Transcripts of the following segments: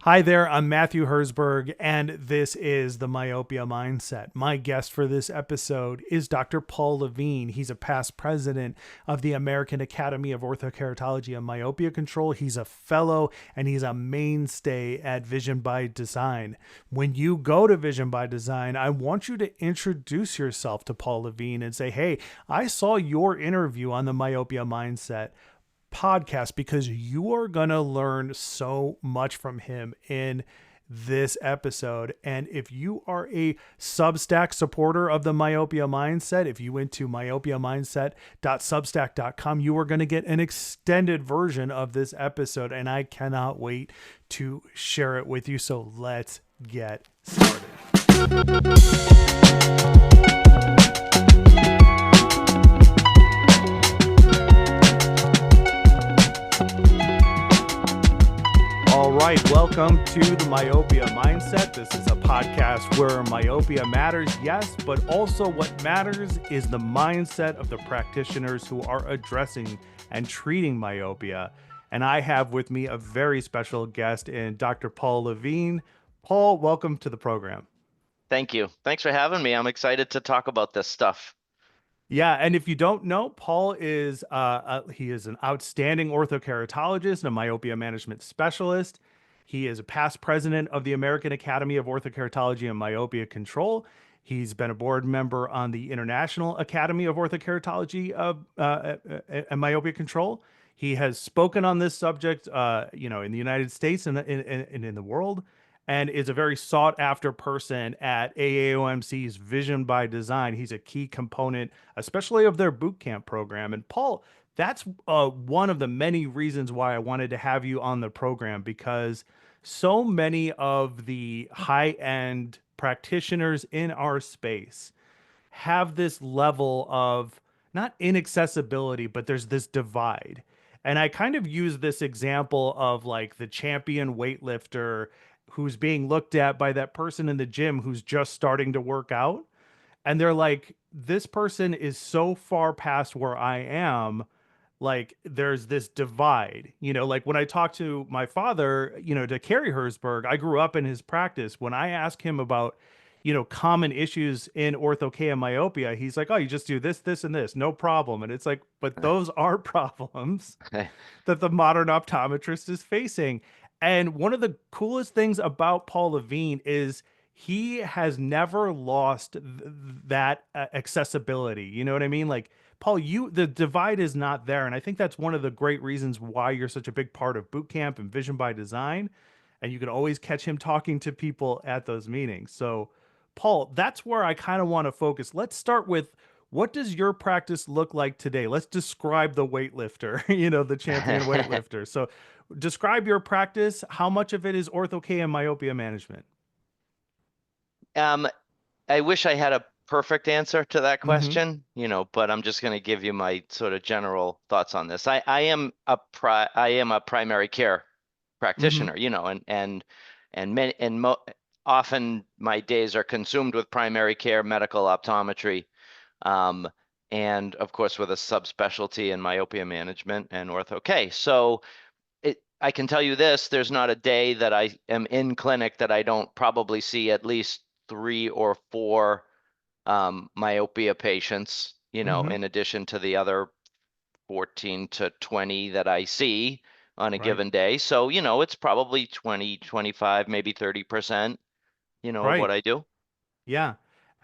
Hi there, I'm Matthew Herzberg, and this is the Myopia Mindset. My guest for this episode is Dr. Paul Levine. He's a past president of the American Academy of Orthokeratology and Myopia Control. He's a fellow and he's a mainstay at Vision by Design. When you go to Vision by Design, I want you to introduce yourself to Paul Levine and say, hey, I saw your interview on the Myopia Mindset podcast because you are going to learn so much from him in this episode. And if you are a Substack supporter of the Myopia Mindset, if you went to myopiamindset.substack.com, you are going to get an extended version of this episode. And I cannot wait to share it with you. So let's get started. All right, welcome to the Myopia Mindset. This is a podcast where myopia matters, yes, but also what matters is the mindset of the practitioners who are addressing and treating myopia. And I have with me a very special guest in Dr. Paul Levine. Paul, welcome to the program. Thank you. Thanks for having me. I'm excited to talk about this stuff. Yeah, and if you don't know, Paul is he is an outstanding orthokeratologist and a myopia management specialist. He is a past president of the American Academy of Orthokeratology and Myopia Control. He's been a board member on the International Academy of Orthokeratology and Myopia Control. He has spoken on this subject, in the United States and in the world, and is a very sought after person at AAOMC's Vision by Design. He's a key component, especially of their boot camp program. And Paul, that's one of the many reasons why I wanted to have you on the program, because so many of the high end practitioners in our space have this level of not inaccessibility, but there's this divide. And I kind of use this example of like the champion weightlifter who's being looked at by that person in the gym who's just starting to work out. And they're like, this person is so far past where I am. Like there's this divide, like when I talk to my father, to Kerry Herzberg, I grew up in his practice. When I ask him about, common issues in ortho K and myopia, he's like, oh, you just do this, this, and this, no problem. And it's like, but those are problems that the modern optometrist is facing. And one of the coolest things about Paul Levine is he has never lost that accessibility. You know what I mean? Like, Paul, the divide is not there. And I think that's one of the great reasons why you're such a big part of boot camp and Vision by Design. And you can always catch him talking to people at those meetings. So, Paul, that's where I kind of want to focus. Let's start with, what does your practice look like today? Let's describe the weightlifter, the champion weightlifter. So describe your practice. How much of it is ortho K and myopia management? I wish I had a perfect answer to that Mm-hmm. question, but I'm just going to give you my sort of general thoughts on this. I am a primary care Mm-hmm. practitioner, and often my days are consumed with primary care, medical optometry, um, and of course with a subspecialty in myopia management and ortho K. So I can tell you this, there's not a day that I am in clinic that I don't probably see at least 3 or 4 myopia patients, Mm-hmm. in addition to the other 14 to 20 that I see on a Right. given day. So, it's probably 20, 25, maybe 30%, of what Right. I do. Yeah.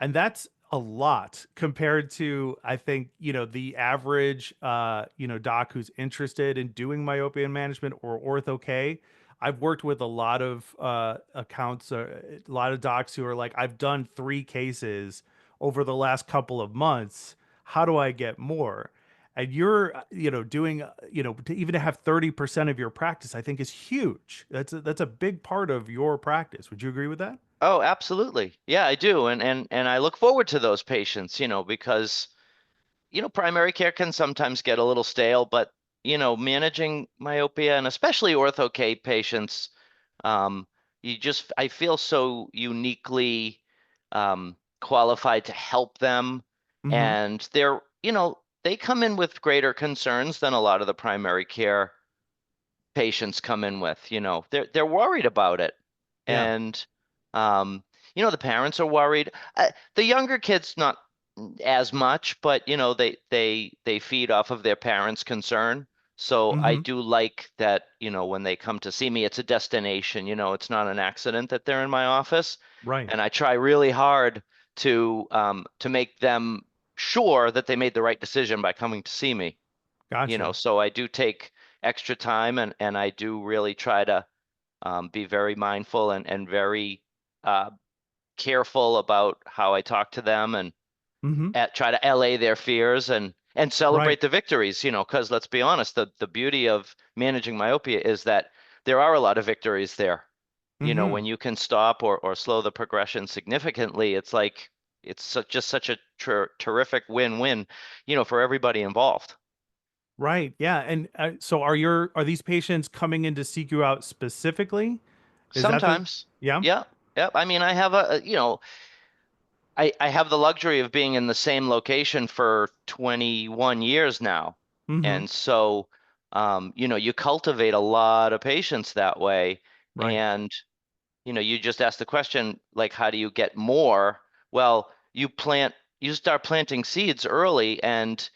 And that's a lot compared to, I think, the average, doc who's interested in doing myopia management or ortho K. I've worked with a lot of accounts, a lot of docs who are like, I've done 3 cases over the last couple of months. How do I get more? And you're, doing, to even have 30% of your practice, I think is huge. That's a big part of your practice. Would you agree with that? Oh, absolutely. Yeah, I do. And I look forward to those patients, because primary care can sometimes get a little stale, but managing myopia and especially ortho K patients, um, I feel so uniquely qualified to help them. Mm-hmm. And they come in with greater concerns than a lot of the primary care patients come in with, they're worried about it. Yeah. And, um, the parents are worried. The younger kids, not as much, but they feed off of their parents' concern. So I Mm-hmm. do like that, when they come to see me, it's a destination, it's not an accident that they're in my office. Right. And I try really hard to make them sure that they made the right decision by coming to see me. Gotcha. So I do take extra time, and I do really try to be very mindful and very uh, careful about how I talk to them, and Mm-hmm. try to allay their fears, and Right. celebrate the victories, because let's be honest, the beauty of managing myopia is that there are a lot of victories there. Mm-hmm. When you can stop or slow the progression significantly, it's like just such a terrific win-win, for everybody involved. Right. Yeah. And so are these patients coming in to seek you out specifically? Is that the Sometimes. yeah? Yeah. Yep. I mean, I have I have the luxury of being in the same location for 21 years now. Mm-hmm. And so, you cultivate a lot of patients that way. Right. And, you just ask the question, like, how do you get more? Well, you start planting seeds early, and,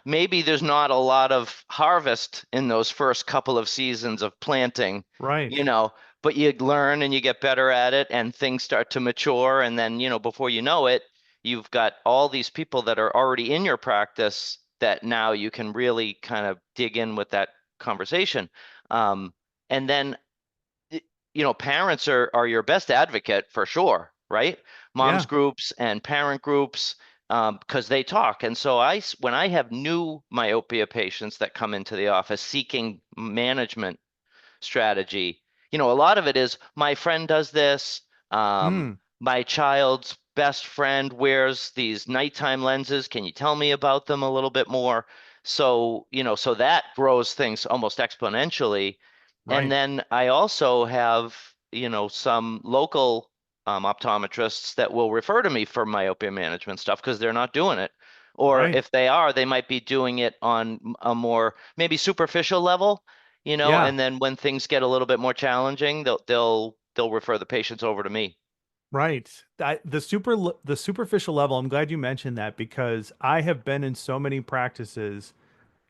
maybe there's not a lot of harvest in those first couple of seasons of planting, Right. you know, but you learn and you get better at it, and things start to mature. And then, before you know it, you've got all these people that are already in your practice that now you can really kind of dig in with that conversation. And then parents are your best advocate for sure, right? Moms Yeah. groups and parent groups, because they talk. And so when I have new myopia patients that come into the office seeking management strategy. A lot of it is my friend does this. Mm. My child's best friend wears these nighttime lenses. Can you tell me about them a little bit more? So, so that grows things almost exponentially. And Right. then I also have, some local optometrists that will refer to me for myopia management stuff because they're not doing it. Or Right. if they are, they might be doing it on a more maybe superficial level, Yeah. and then when things get a little bit more challenging, they'll refer the patients over to me. Right. The superficial level, I'm glad you mentioned that because I have been in so many practices.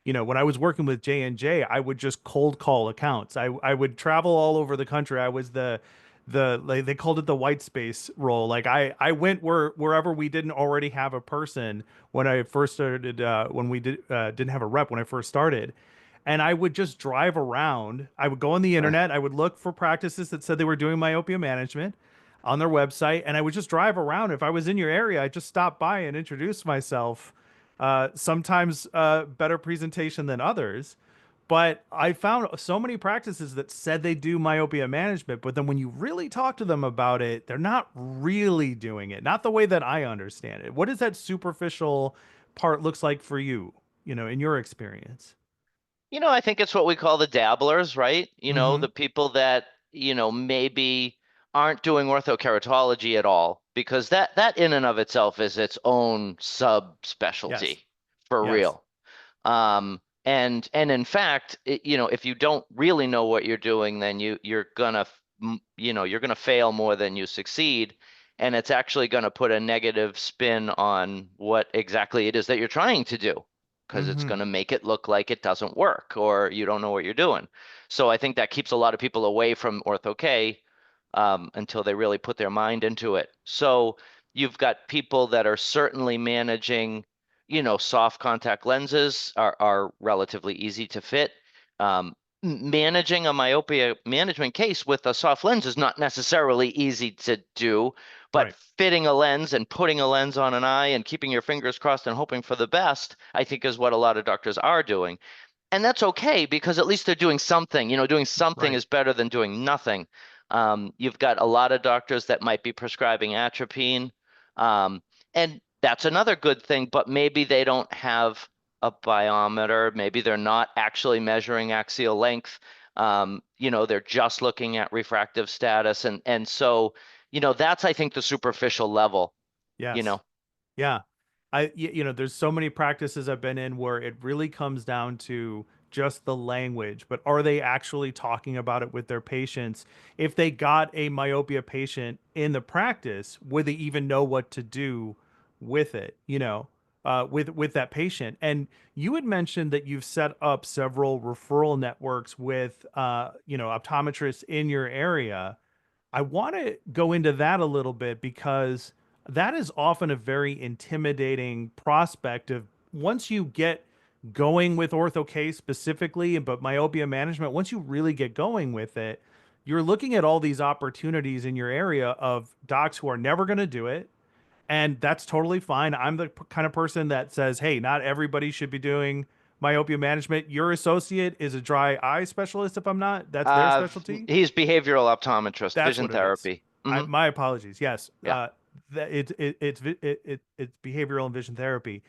When I was working with J&J, I would just cold call accounts. I would travel all over the country. I was the like they called it the white space role. Like I went wherever we didn't already have a person when I first started when we didn't have a rep when I first started. And I would just drive around. I would go on the internet. I would look for practices that said they were doing myopia management on their website, and I would just drive around. If I was in your area, I'd just stop by and introduce myself. Sometimes better presentation than others. But I found so many practices that said they do myopia management, but then when you really talk to them about it, they're not really doing it. Not the way that I understand it. What does that superficial part looks like for you, in your experience? I think it's what we call the dabblers, right? Mm-hmm. The people that, maybe aren't doing orthokeratology at all, because that in and of itself is its own Yes. subspecialty for Yes. real. And in fact, if you don't really know what you're doing, then you're gonna fail more than you succeed, and it's actually gonna put a negative spin on what exactly it is that you're trying to do, because it's Mm-hmm. gonna make it look like it doesn't work or you don't know what you're doing. So I think that keeps a lot of people away from Ortho K, until they really put their mind into it. So you've got people that are certainly managing, soft contact lenses are relatively easy to fit. Managing a myopia management case with a soft lens is not necessarily easy to do, but Right. fitting a lens and putting a lens on an eye and keeping your fingers crossed and hoping for the best, I think is what a lot of doctors are doing. And that's okay, because at least they're doing something. Doing something Right. is better than doing nothing. You've got a lot of doctors that might be prescribing atropine, and that's another good thing, but maybe they don't have a biometer. Maybe they're not actually measuring axial length. They're just looking at refractive status, and so that's, I think, the superficial level. You Yes. know. Yeah. There's so many practices I've been in where it really comes down to just the language, but are they actually talking about it with their patients? If they got a myopia patient in the practice, would they even know what to do with it, with that patient? And you had mentioned that you've set up several referral networks with optometrists in your area. I want to go into that a little bit because that is often a very intimidating prospect of once you get going with ortho K specifically, but myopia management, once you really get going with it, you're looking at all these opportunities in your area of docs who are never going to do it. And that's totally fine. I'm the kind of person that says, hey, not everybody should be doing myopia management. Your associate is a dry eye specialist, if I'm not, that's their specialty. He's behavioral optometrist, That's vision what it is. therapy. Hmm. My apologies. Yes, Yeah. it's behavioral and vision therapy.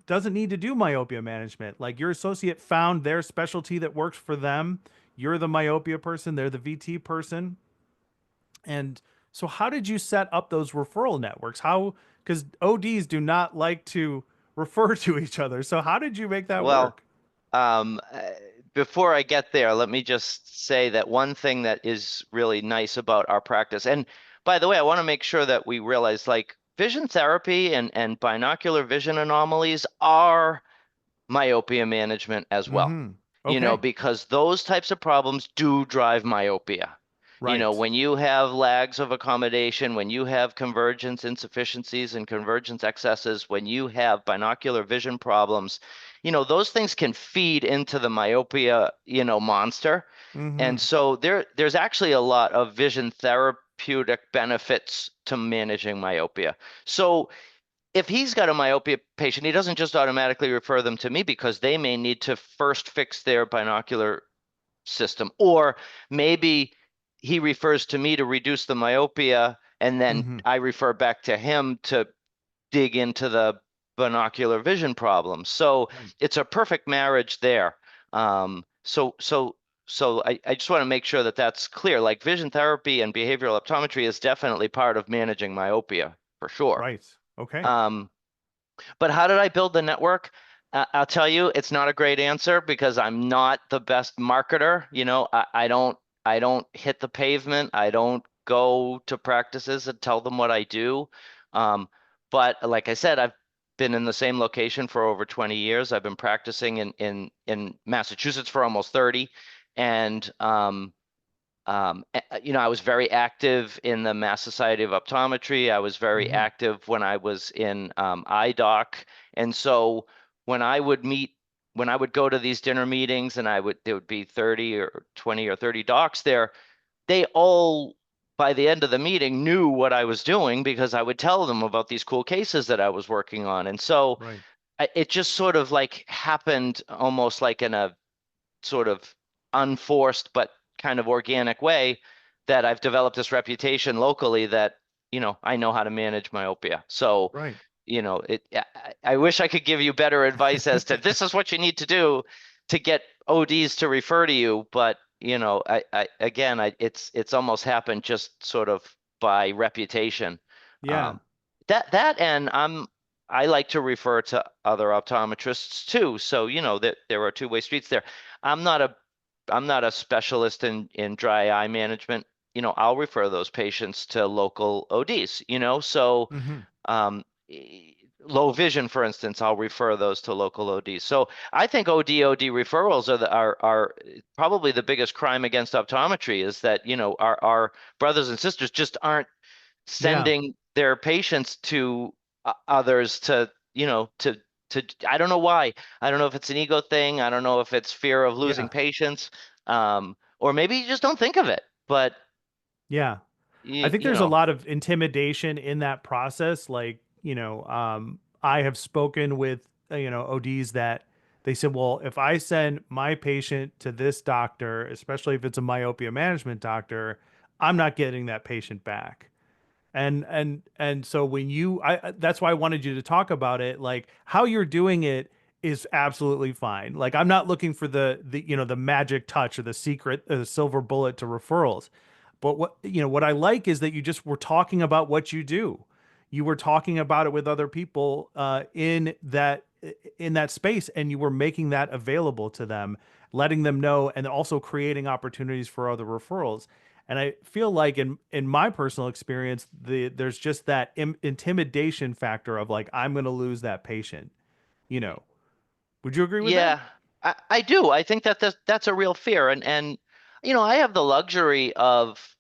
Doesn't need to do myopia management. Like your associate found their specialty that works for them. You're the myopia person. They're the VT person. And so, how did you set up those referral networks? How, because ODs do not like to refer to each other. So, how did you make that Well, work? um, uh, before I get there, let me just say that one thing that is really nice about our practice, and by the way, I want to make sure that we realize like vision therapy and binocular vision anomalies are myopia management as well. Mm-hmm. Okay. Because those types of problems do drive myopia. Right. When you have lags of accommodation, when you have convergence insufficiencies and convergence excesses, when you have binocular vision problems, those things can feed into the myopia, monster. And Mm-hmm. so there's actually a lot of vision therapeutic benefits to managing myopia. So if he's got a myopia patient, he doesn't just automatically refer them to me because they may need to first fix their binocular system. Or maybe he refers to me to reduce the myopia, and then Mm-hmm. I refer back to him to dig into the binocular vision problem. So Right. it's a perfect marriage there. So I just want to make sure that that's clear. Like vision therapy and behavioral optometry is definitely part of managing myopia for sure. Right. Okay. Um, but how did I build the network? I'll tell you, it's not a great answer because I'm not the best marketer. I don't hit the pavement. I don't go to practices and tell them what I do. Um, but like I said, I've been in the same location for over 20 years. I've been practicing in Massachusetts for almost 30. And I was very active in the Mass Society of Optometry. I was very Mm-hmm. active when I was in IDOC. And so when I would meet, when I would go to these dinner meetings and there would be 30 or 20 or 30 docs there, they all, by the end of the meeting, knew what I was doing because I would tell them about these cool cases that I was working on. And so Right. it just sort of like happened almost like in a sort of unforced but kind of organic way that I've developed this reputation locally that, I know how to manage myopia. So, Right. I wish I could give you better advice as to this is what you need to do to get ODs to refer to you, but it's almost happened just sort of by reputation. Yeah. Um, that and I like to refer to other optometrists too. So, that there are two-way streets there. I'm not a I'm not a specialist in dry eye management. I'll refer those patients to local ODs, so Mm-hmm. low vision, for instance, I'll refer those to local ODs. So I think OD referrals are probably the biggest crime against optometry is that, our brothers and sisters just aren't Yeah. sending their patients to others to I don't know why. I don't know if it's an ego thing. I don't know if it's fear of losing Yeah. patients. Or maybe you just don't think of it. But Yeah. I you, think you there's a know, lot of intimidation in that process. Like, I have spoken with, ODs that they said, well, if I send my patient to this doctor, especially if it's a myopia management doctor, I'm not getting that patient back. And so when that's why I wanted you to talk about it. Like how you're doing it is absolutely fine. Like I'm not looking for the magic touch or the secret the silver bullet to referrals. But what I like is that you just were talking about what you do. You were talking about it with other people in that in that space, and you were making that available to them, letting them know, and also creating opportunities for other referrals. And I feel like in my personal experience, there's just that intimidation factor of like, I'm going to lose that patient. You know, would you agree with that? Yeah, I do. I think that that's a real fear. And I have the luxury of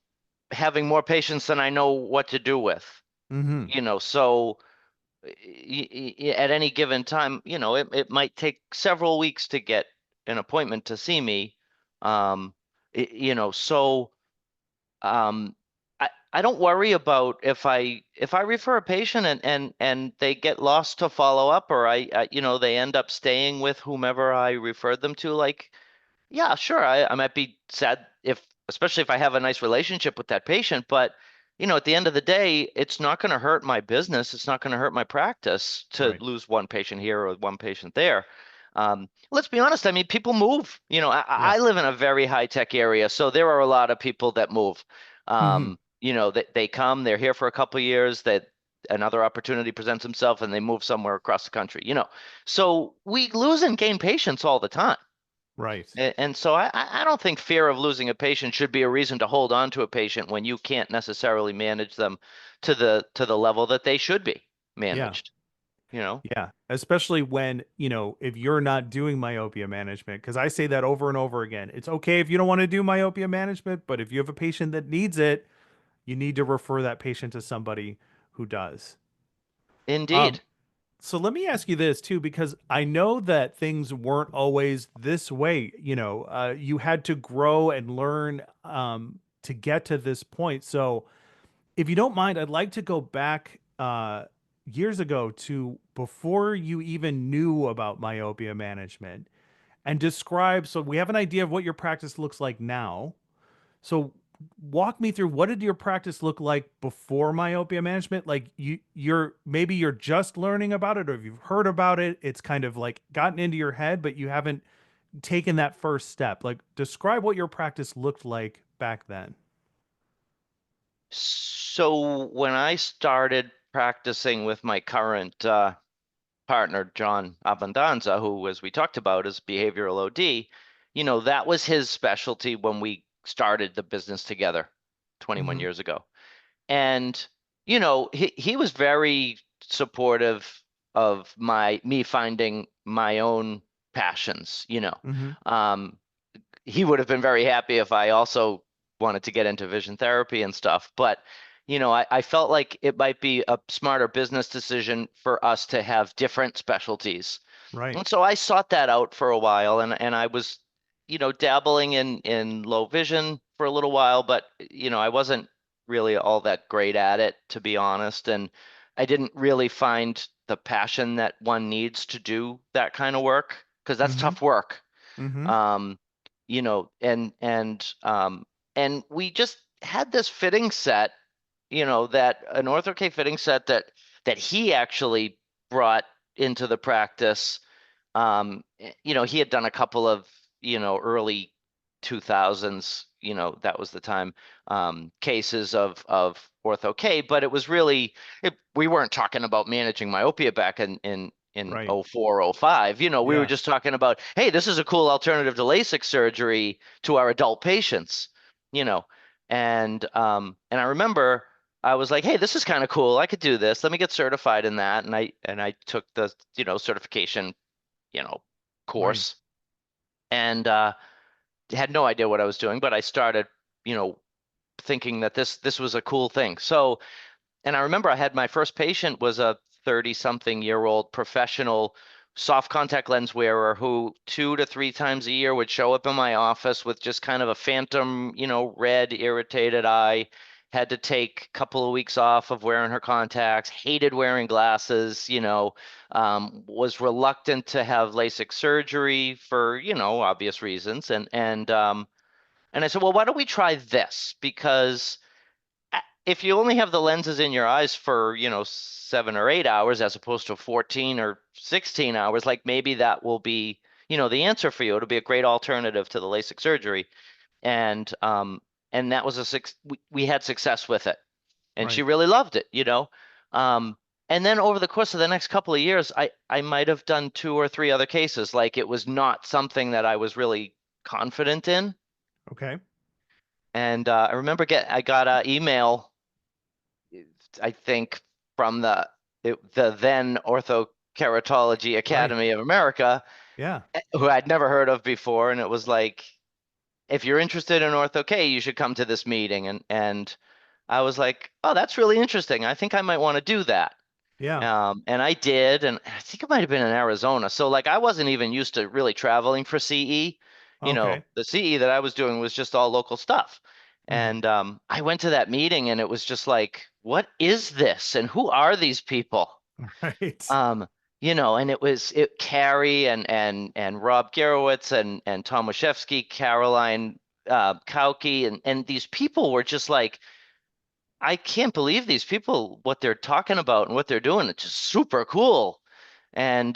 having more patients than I know what to do with. Mm-hmm. So at any given time, it might take several weeks to get an appointment to see me. So um, I don't worry about if I refer a patient and they get lost to follow up, or they end up staying with whomever I referred them to. Like, yeah, sure. I might be sad especially if I have a nice relationship with that patient, but at the end of the day, it's not going to hurt my business. It's not going to hurt my practice to Right. lose one patient here or one patient there. Let's be honest. I mean, people move. Yeah. I live in a very high tech area, so there are a lot of people that move. Mm-hmm. They come, they're here for a couple of years, that another opportunity presents himself, and they move somewhere across the country. So we lose and gain patients all the time. Right. And so I don't think fear of losing a patient should be a reason to hold on to a patient when you can't necessarily manage them to the level that they should be Yeah. managed, you know? Yeah, especially when, if you're not doing myopia management, because I say that over and over again. It's okay if you don't want to do myopia management, but if you have a patient that needs it, you need to refer that patient to somebody who does. Um, Indeed. so let me ask you this too, because I know that things weren't always this way. You had to grow and learn to get to this point. So if you don't mind, I'd like to go back years ago to before you even knew about myopia management and describe. So we have an idea of what your practice looks like now. So walk me through, what did your practice look like before myopia management? Like you're just learning about it, or if you've heard about it, it's kind of like gotten into your head, but you haven't taken that first step. Like describe what your practice looked like back then. So when I started practicing with my current partner, John Avandanza, who, as we talked about, is behavioral OD, that was his specialty when we started the business together 21 Mm-hmm. years ago. And he was very supportive of me finding my own passions. Mm-hmm. um he would have been very happy if I also wanted to get into vision therapy and stuff, but I felt like it might be a smarter business decision for us to have different specialties. Right. And so I sought that out for a while, and I was, dabbling in low vision for a little while, but I wasn't really all that great at it, to be honest, and I didn't really find the passion that one needs to do that kind of work, because that's Mm-hmm. tough work. Mm-hmm. Um, and we just had this fitting set, that an Ortho-K fitting set that he actually brought into the practice. He had done a couple of, early 2000s, that was the time, cases of Ortho-K, but it was really, we weren't talking about managing myopia back in Right. oh 04, oh 05. We were Yeah. just talking about, hey, this is a cool alternative to LASIK surgery to our adult patients, you know. And I remember I was like, hey, this is kind of cool. I could do this. Let me get certified in that. And I took the, certification, you know, Right. course, and had no idea what I was doing, but I started, you know, thinking that this was a cool thing. So, and I remember I had my first patient was a 30-something-year-old professional soft contact lens wearer who 2 to 3 times a year would show up in my office with just kind of a phantom, red irritated eye, had to take a couple of weeks off of wearing her contacts, hated wearing glasses, was reluctant to have LASIK surgery for, obvious reasons. And I said, well, why don't we try this? Because if you only have the lenses in your eyes for, 7 or 8 hours as opposed to 14 or 16 hours, like maybe that will be, the answer for you. It'll be a great alternative to the LASIK surgery. And that was we had success with it. And she Right. really loved it. Um, and then over the course of the next couple of years, I might have done 2 or 3 other cases. Like it was not something that I was really confident in. Okay. And I remember I got an email, I think, from the then Orthokeratology Right. Academy of America, Yeah. who I'd never heard of before, and it was like, if you're interested in Ortho K, you should come to this meeting. And I was like, oh, that's really interesting. I think I might want to do that. Yeah. And I did, and I think it might have been in Arizona. So like I wasn't even used to really traveling for CE. Okay. The CE that I was doing was just all local stuff. Hmm. And I went to that meeting and it was just like, what is this? And who are these people? Right. Um, and it Carrie and Rob Garowitz and Tom Washevsky, Caroline Kauke, and these people were just like, I can't believe these people, what they're talking about and what they're doing. It's just super cool. And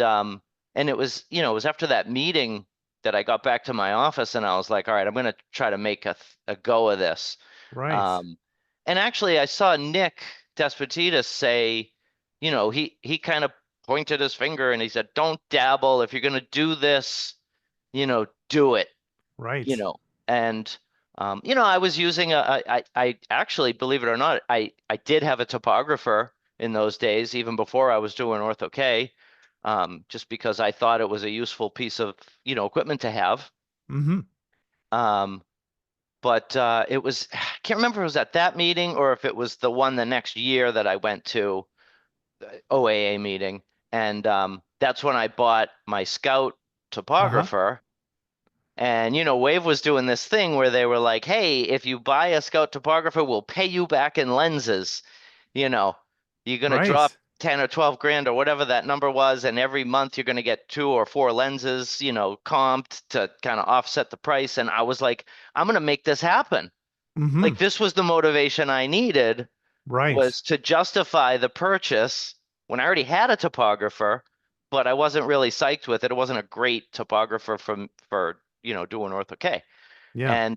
it was after that meeting that I got back to my office and I was like, all right, I'm gonna try to make a go of this. Right. Um, and actually I saw Nick Despotidis say, he kind of pointed his finger and he said, don't dabble. If you're gonna do this, do it, you Right. know, and I was using I actually, believe it or not, I did have a topographer in those days, even before I was doing Ortho K, just because I thought it was a useful piece of, equipment to have. Hmm. Um, but it was, I can't remember if it was at that meeting or if it was the one the next year that I went to the OAA meeting. And that's when I bought my Scout Uh-huh. topographer. And Wave was doing this thing where they were like, "Hey, if you buy a Scout topographer, we'll pay you back in lenses. You know, you're gonna drop Right. 10 or 12 grand or whatever that number was, and every month you're gonna get 2 or 4 lenses, comped to kind of offset the price." And I was like, "I'm gonna make this happen." Hmm. Like this was the motivation I needed, Right. was to justify the purchase when I already had a topographer, but I wasn't really psyched with it. It wasn't a great topographer for doing Ortho K. Yeah.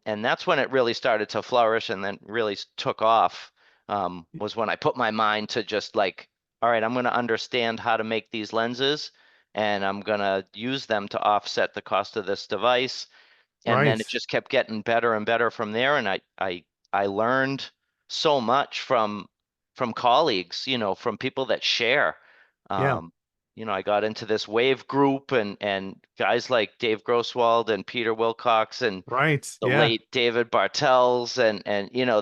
And that's when it really started to flourish and then really took off. Was when I put my mind to just like, all right, I'm going to understand how to make these lenses and I'm going to use them to offset the cost of this device. And then it Right. just kept getting better and better from there. And I learned so much from colleagues, from people that share. Yeah. Um, I got into this Wave group and guys like Dave Grosswald and Peter Wilcox and Right. the Yeah. late David Bartels and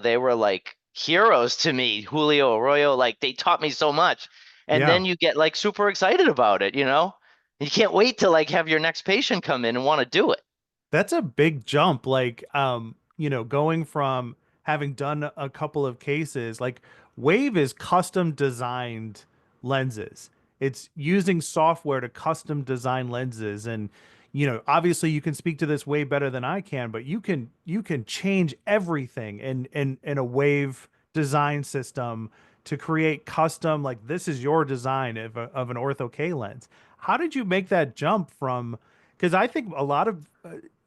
they were like heroes to me. Julio Arroyo, like they taught me so much. And Yeah. then you get like super excited about it. You can't wait to like have your next patient come in and want to do it. That's a big jump. Like, going from having done a couple of cases, like Wave is custom designed lenses. It's using software to custom design lenses. And, obviously you can speak to this way better than I can, but you can change everything in a Wave design system to create custom, like this is your design of an Ortho K lens. How did you make that jump from, because I think a lot of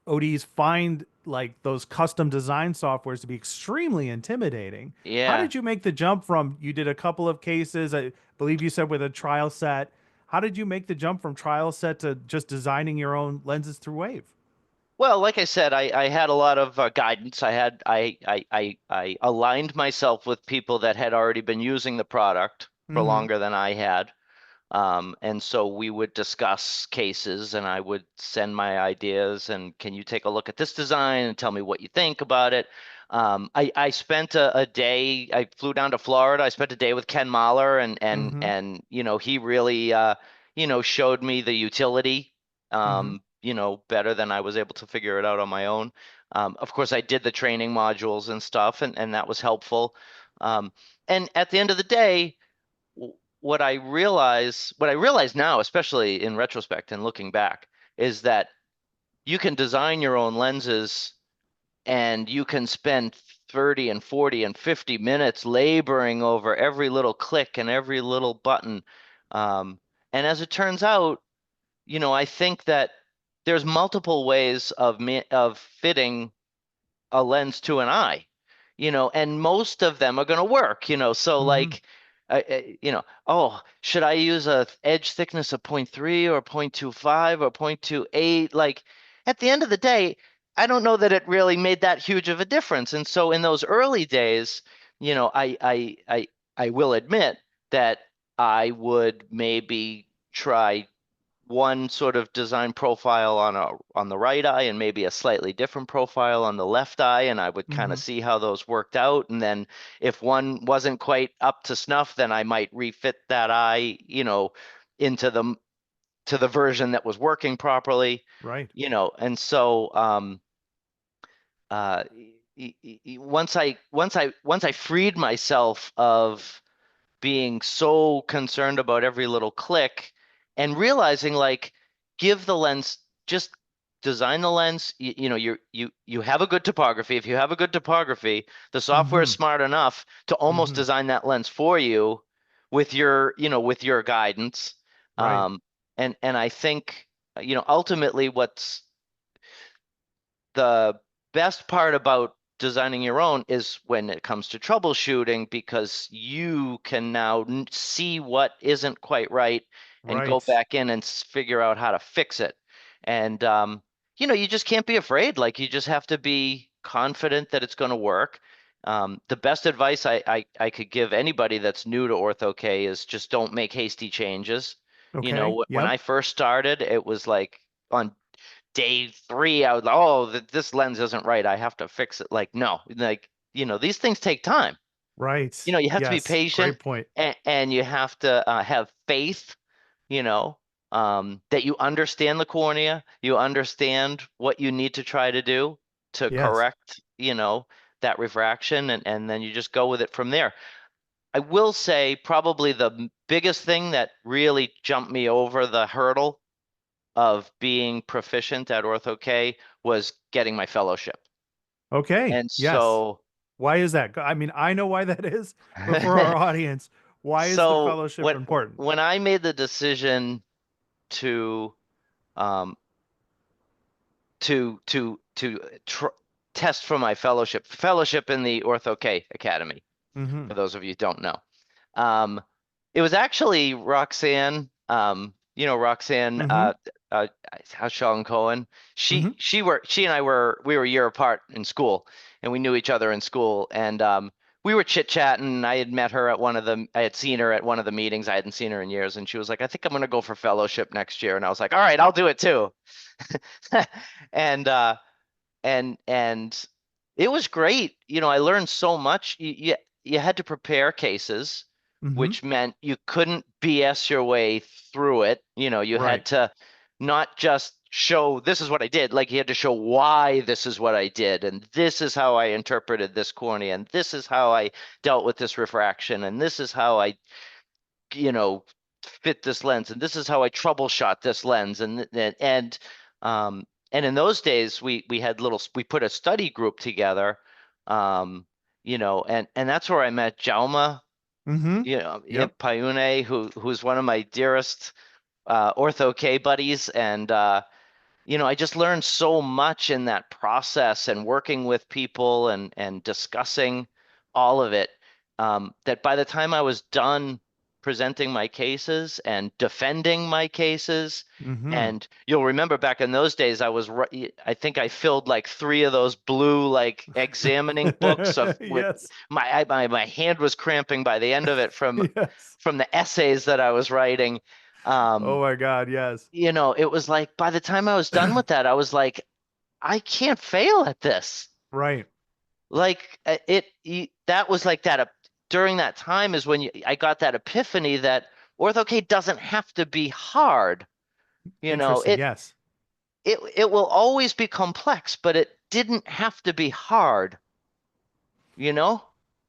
ODs find like those custom design softwares to be extremely intimidating. How Yeah. did you make the jump from, you did a couple of cases, I believe you said with a trial set. How did you make the jump from trial set to just designing your own lenses through Wave? Well, like I said, I had a lot of guidance. I aligned myself with people that had already been using the product for Hmm. longer than I had. And so we would discuss cases and I would send my ideas and can you take a look at this design and tell me what you think about it? I spent a day, I flew down to Florida. I spent a day with Ken Mahler Hmm. and he really showed me the utility Hmm. better than I was able to figure it out on my own. Of course, I did the training modules and stuff and that was helpful. Um, and at the end of the day, what I realize now, especially in retrospect and looking back, is that you can design your own lenses and you can spend 30 and 40 and 50 minutes laboring over every little click and every little button. Um, and as it turns out, I think that there's multiple ways of fitting a lens to an eye, and most of them are going to work. So Hmm. like oh, should I use a edge thickness of 0.3 or 0.25 or 0.28? Like at the end of the day, I don't know that it really made that huge of a difference. And so in those early days, I will admit that I would maybe try one sort of design profile on the right eye and maybe a slightly different profile on the left eye, and I would kind Hmm. of see how those worked out. And then if one wasn't quite up to snuff, then I might refit that eye, into the version that was working properly, Right. And so uh, once I freed myself of being so concerned about every little click and realizing like give the lens just design the lens you have a good topography. If you have a good topography, the software is Hmm. smart enough to almost Hmm. design that lens for you with your guidance. Right. And I think ultimately what's the best part about designing your own is when it comes to troubleshooting, because you can now see what isn't quite right and go Right. back in and figure out how to fix it. And you just can't be afraid. Like you just have to be confident that it's going to work. The best advice I could give anybody that's new to Ortho-K is just don't make hasty changes. Okay. When Yep. I first started, it was like on day three, I was like, oh, this lens isn't right. I have to fix it. Like, no, like, these things take time. Right. You have to be Yes. patient Great point. and you have to have faith, you know, that you understand the cornea, you understand what you need to try to do to Yes. correct, that refraction, and then you just go with it from there. I will say probably the biggest thing that really jumped me over the hurdle of being proficient at Ortho-K was getting my fellowship. Okay. And Yes. so, Why is that? I mean, I know why that is, but for our audience, why is the so fellowship when important? when I made the decision to um to tr test for my fellowship in the Ortho-K Academy, Hmm. for those of you who don't know. Um, it was actually Roxanne, Roxanne, Hmm. Sean Cohen. Hmm. She and I we were a year apart in school, and we knew each other in school, and we were chit chatting. I had seen her at one of the meetings. I hadn't seen her in years, and she was like, "I think I'm gonna go for fellowship next year," and I was like, "All right, I'll do it too." And and it was great. I learned so much. You had to prepare cases, Hmm. which meant you couldn't BS your way through it. You Right. had to not just show this is what I did, like you had to show why this is what I did, and this is how I interpreted this cornea, and this is how I dealt with this refraction, and this is how I you know, fit this lens, and this is how I troubleshot this lens, and in those days we put a study group together, um, and that's where I met Jauma, Hmm. Yep. Payune, who's one of my dearest Ortho K buddies, and I just learned so much in that process and working with people and discussing all of it, that by the time I was done presenting my cases and defending my cases, Hmm. and you'll remember back in those days, I think I filled like three of those blue like examining books of with Yes. my hand was cramping by the end of it Yes. from the essays that I was writing. Oh Um, my God. Yes. it was like by the time I was done with that, I was like, I can't fail at this. Right. Like that was like that during that time is when I got that epiphany that Ortho-K doesn't have to be hard. You know, Interesting. it Yes. it will always be complex, but it didn't have to be hard, you know?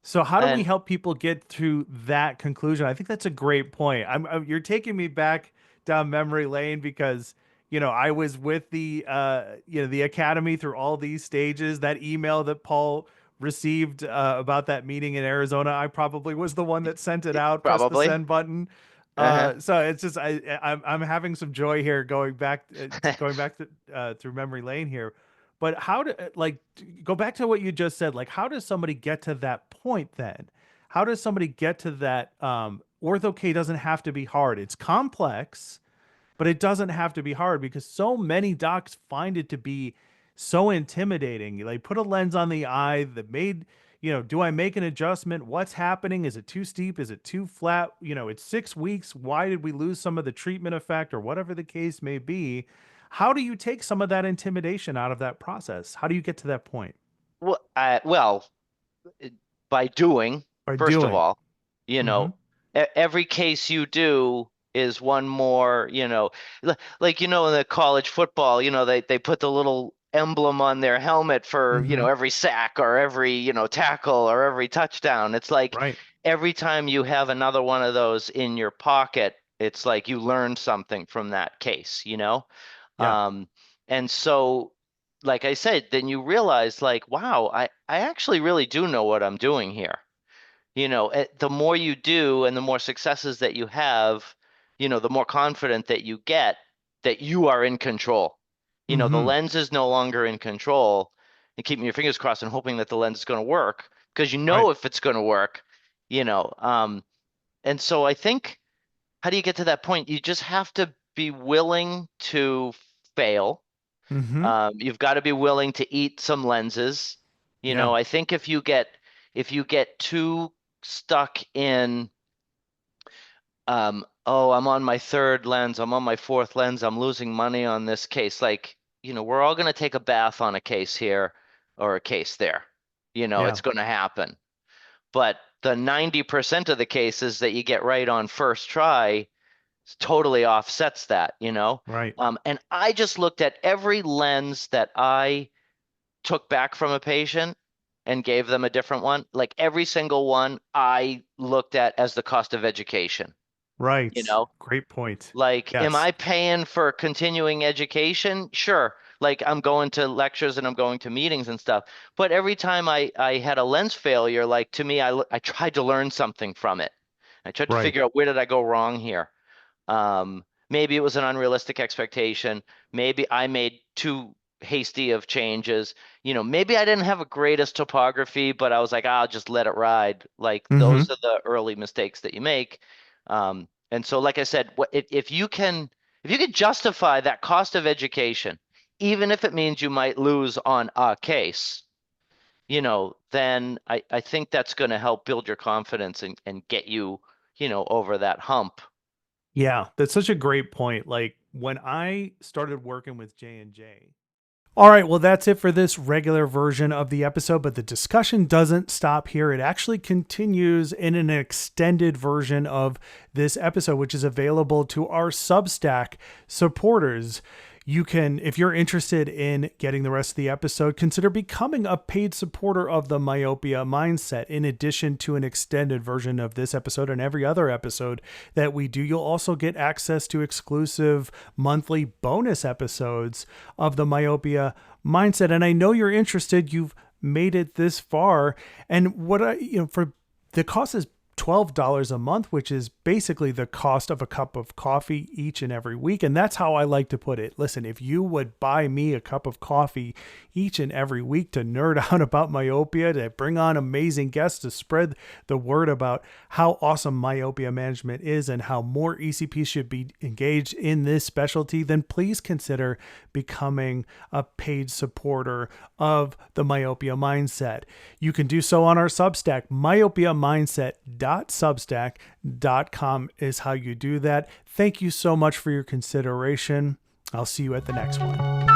So how do we And help people get to that conclusion? I think that's a great point. You're taking me back down memory lane because, I was with the academy through all these stages. That email that Paul received about that meeting in Arizona, I probably was the one that sent it out, pressed the probably. send button. Uh-huh. So it's just I'm having some joy here going back to through memory lane here. But how to like go back to what you just said? Like, how does somebody get to that point then? how does somebody get to that? Ortho K doesn't have to be hard. It's complex, but it doesn't have to be hard because so many docs find it to be so intimidating. They put a lens on the eye that made, do I make an adjustment? What's happening? Is it too steep? Is it too flat? It's 6 weeks. Why did we lose some of the treatment effect or whatever the case may be? How do you take some of that intimidation out of that process? How do you get to that point? Well, by doing, By first of doing. all, you Mm-hmm. know, every case you do is one more, like, in the college football, they put the little emblem on their helmet for, Mm-hmm. every sack or every, tackle or every touchdown. It's like Right. every time you have another one of those in your pocket, it's like you learned something from that case. Yeah. Um, and so, like I said, then you realize like, wow, I actually really do know what I'm doing here. The more you do and the more successes that you have, the more confident that you get that you are in control. The Mm-hmm. lens is no longer in control, and keeping your fingers crossed and hoping that the lens is going to work because Right. if it's going to work, you know. And so I think, how do you get to that point? You just have to be willing to fail. Mm-hmm. You've got to be willing to eat some lenses. Yeah. I think if you get too stuck in, oh, I'm on my third lens, I'm on my fourth lens, I'm losing money on this case. Like, we're all going to take a bath on a case here or a case there. Yeah. It's going to happen. But the 90% of the cases that you get right on first try totally offsets that. Right. And I just looked at every lens that I took back from a patient and gave them a different one. Like every single one I looked at as the cost of education, you Right. know? Great point. Like, am Yes. I paying for continuing education? Sure. Like I'm going to lectures and I'm going to meetings and stuff. But every time I had a lens failure, like to me, I tried to learn something from it. I tried to Right. figure out where did I go wrong here. Maybe it was an unrealistic expectation. Maybe I made too hasty of changes. Maybe I didn't have a greatest topography, but I was like, I'll just let it ride. Like Mm-hmm. those are the early mistakes that you make. And so, like I said, if you can justify that cost of education, even if it means you might lose on a case, then I think that's going to help build your confidence and get you, over that hump. Yeah, that's such a great point. Like when I started working with J&J. All right, well, that's it for this regular version of the episode, but the discussion doesn't stop here. It actually continues in an extended version of this episode, which is available to our Substack supporters. You can, if you're interested in getting the rest of the episode, consider becoming a paid supporter of the Myopia Mindset. In addition to an extended version of this episode and every other episode that we do, you'll also get access to exclusive monthly bonus episodes of the Myopia Mindset. And I know you're interested. You've made it this far. And for the cost is $12 a month, which is basically the cost of a cup of coffee each and every week. And that's how I like to put it. Listen, if you would buy me a cup of coffee each and every week to nerd out about myopia, to bring on amazing guests, to spread the word about how awesome myopia management is and how more ECPs should be engaged in this specialty, then please consider becoming a paid supporter of the Myopia Mindset. You can do so on our Substack. myopiamindset.substack.com is how you do that. Thank you so much for your consideration. I'll see you at the next one.